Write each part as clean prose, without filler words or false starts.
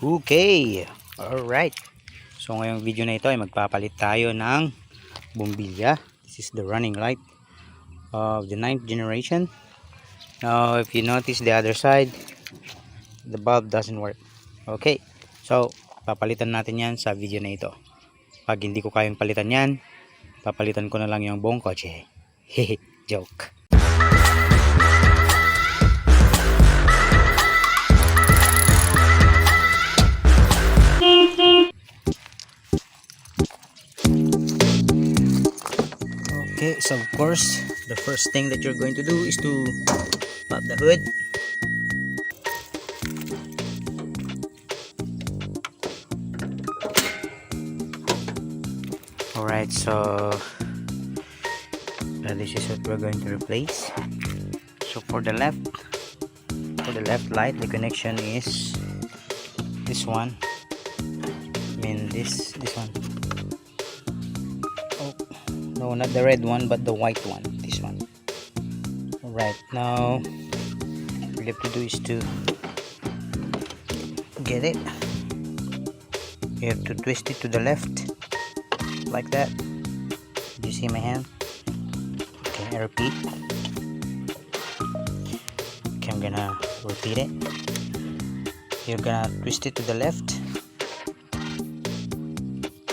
Okay, alright. So ngayong video na ito ay magpapalit tayo ng bumbilya. This is the running light of the 9th generation. Now if you notice the other side, the bulb doesn't work. Okay, so papalitan natin yan sa video na ito. Pag hindi ko kayang palitan yan, papalitan ko na lang yung buong kotse. Hehe, joke. Okay, so of course, the first thing that you're going to do is to pop the hood. Alright, so this is what we're going to replace. So for the left light, the connection is this one. I mean this one. No, not the red one, but the white one. This one. Alright, now all you have to do is to get it. You have to twist it to the left, like that. Do you see my hand? Okay, I repeat. Okay, I'm gonna repeat it. You're gonna twist it to the left,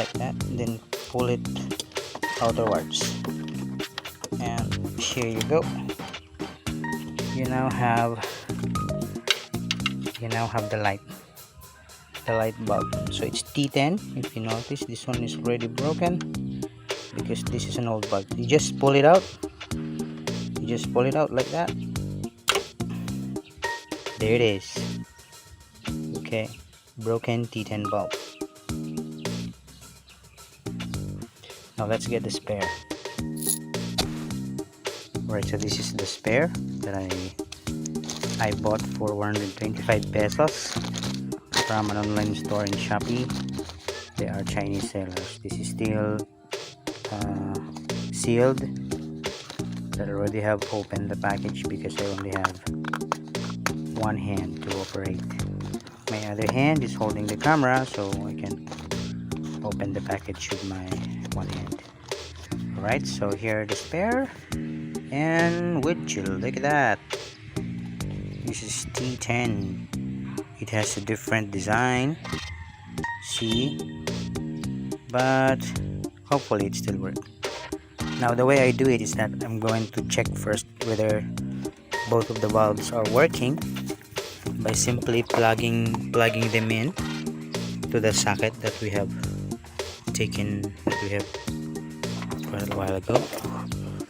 like that, then pull it outwards, and here you go. You now have the light bulb. So it's T10. If you notice, this one is already broken because this is an old bulb. You just pull it out, like that. There it is. Okay, broken T10 bulb. Now let's get the spare. Alright, so this is the spare that I bought for 125 pesos from an online store in Shopee. They are Chinese sellers. This is still sealed. I already have opened the package because I only have one hand to operate. My other hand is holding the camera, so I can open the package with my one hand. Alright, so here the spare, and would you look at that, this is T10. It has a different design, see, but hopefully it still works. Now the way I do it is that I'm going to check first whether both of the bulbs are working by simply plugging them in to the socket that we have quite a while ago.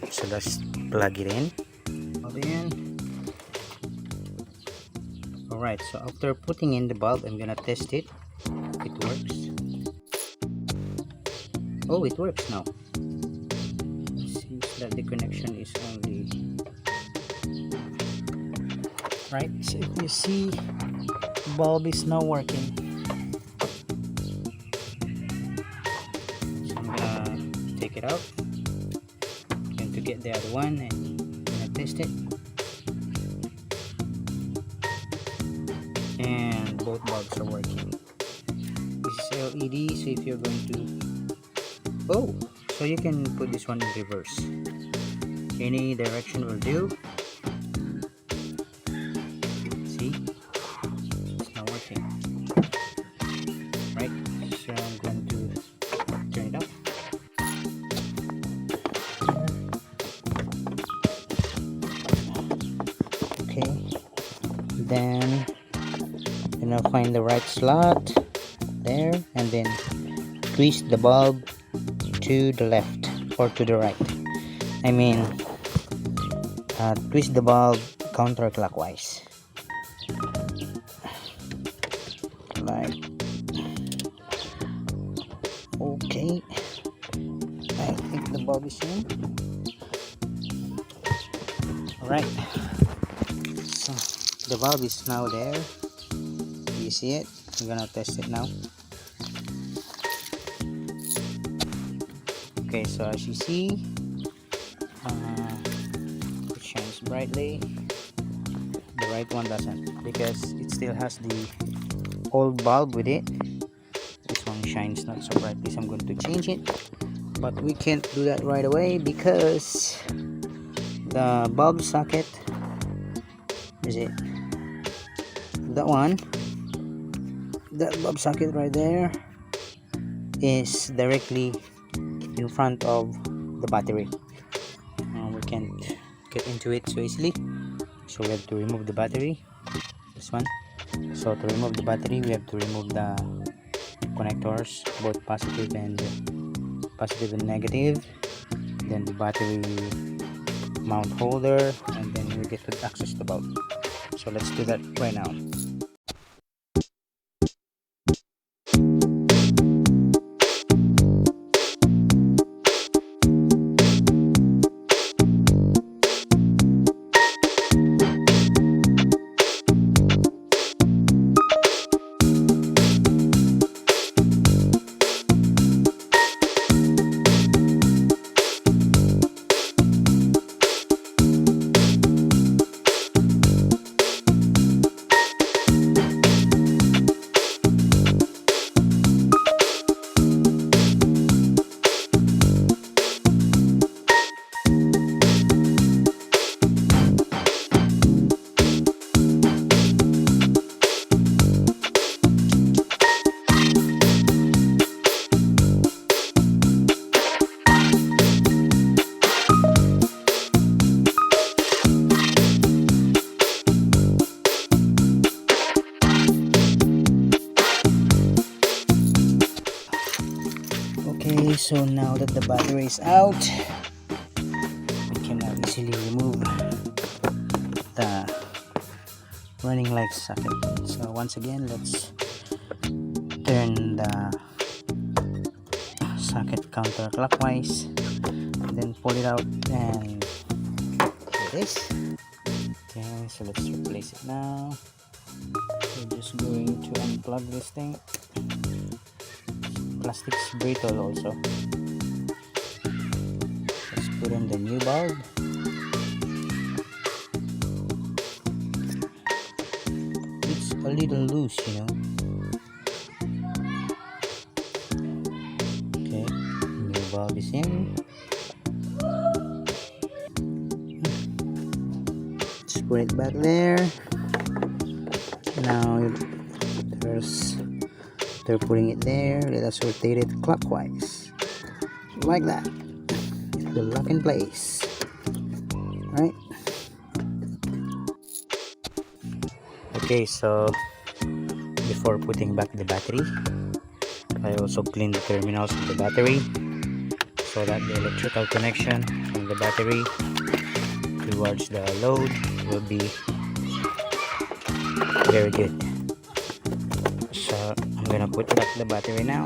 So let's plug it in. Alright, so after putting in the bulb, I'm gonna test it. It works. Oh, it works now. It seems that the connection is only right. So if you see, the bulb is now working. So I'm gonna take it out. I'm going to get the other one and I'm gonna test it. And both bulbs are working. This is LED, so if you're going to so you can put this one in reverse. Any direction will do. See, it's not working. Right, so I'm going to turn it up. Okay, then gonna find the right slot there, and then twist the bulb to the left or to the right. I mean, twist the bulb counterclockwise, like okay. I think the bulb is in. Alright, so the bulb is now there. You see it? I'm gonna test it now. Okay, so as you see, it shines brightly. The right one doesn't, because it still has the old bulb with it. This one shines not so brightly, so I'm going to change it, but we can't do that right away because the bulb socket is it that one, that bulb socket right there is directly in front of the battery. We can't get into it so easily, so we have to remove the battery, this one. So to remove the battery, we have to remove the connectors, both positive and negative, then the battery mount holder, and then we get to access the bulb. So let's do that right now. Okay, so now that the battery is out, we can now easily remove the running light socket. So once again, let's turn the socket counterclockwise, and then pull it out and do this. Okay, so let's replace it now. We're just going to unplug this thing. Plastic's brittle also. Let's put in the new bulb. It's a little loose, you know. Okay, new bulb is in. Let's put it back there. Now they're putting it there. Let us rotate it clockwise like that. It will lock in place, right? Okay, so before putting back the battery, I also cleaned the terminals of the battery so that the electrical connection from the battery towards the load will be very good. So I'm gonna put back the battery now.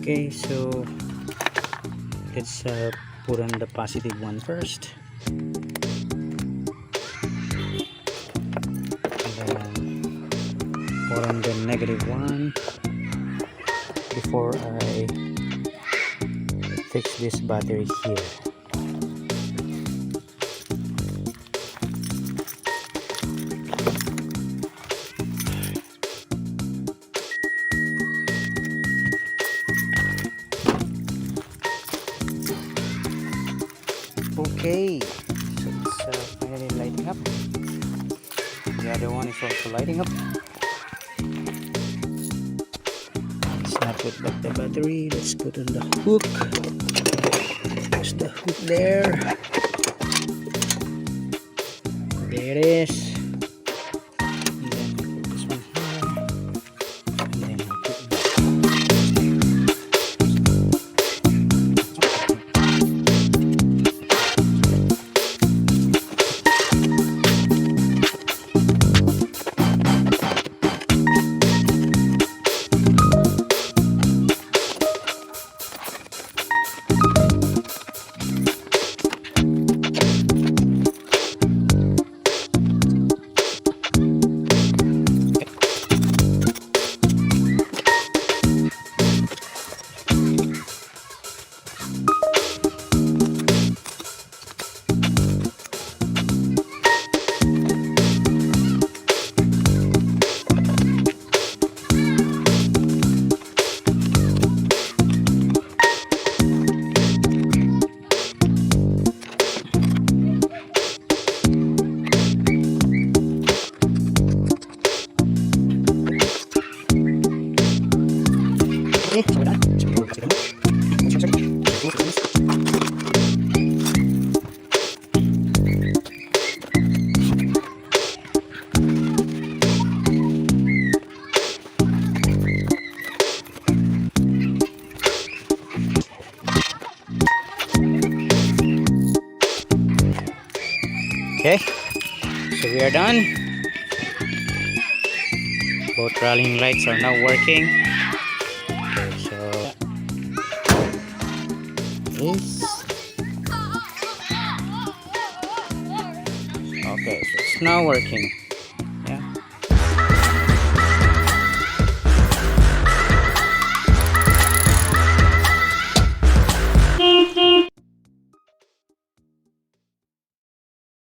Okay, so let's put on the positive one first, and then put on the negative one before I fix this battery here. Okay, so it's finally lighting up. The other one is also lighting up. Let's not put back the battery. Let's put on the hook. There's the hook there. There it is. And then put this one here. And then put it back. Okay, so we are done. Both rolling lights are now working. Okay, so this. Okay, so it's now working.